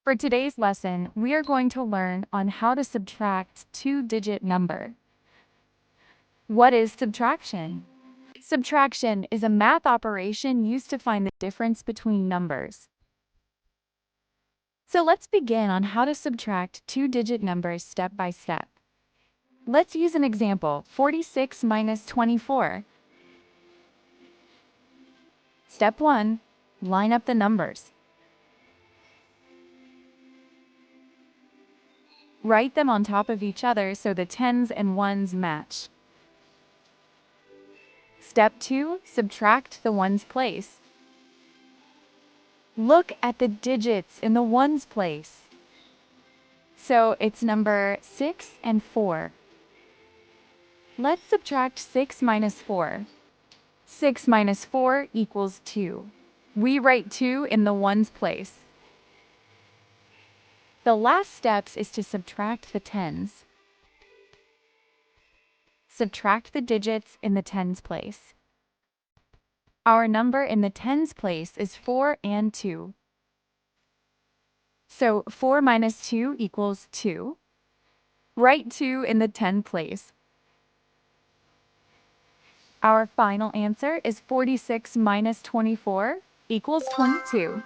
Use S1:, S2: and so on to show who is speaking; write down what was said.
S1: For today's lesson, we are going to learn on how to subtract two-digit number. What is subtraction? Subtraction is a math operation used to find the difference between numbers. So let's begin on how to subtract two-digit numbers step by step. Let's use an example, 46 minus 24. Step 1. Line up the numbers. Write them on top of each other so the tens and ones match. Step 2. Subtract the ones place. Look at the digits in the ones place. So it's number 6 and 4. Let's subtract 6 minus 4. 6 minus 4 equals 2. We write 2 in the ones place. The last steps is to subtract the tens. Subtract the digits in the tens place. Our number in the tens place is 4 and 2. So 4 minus 2 equals 2. Write 2 in the 10 place. Our final answer is 46 minus 24 equals 22.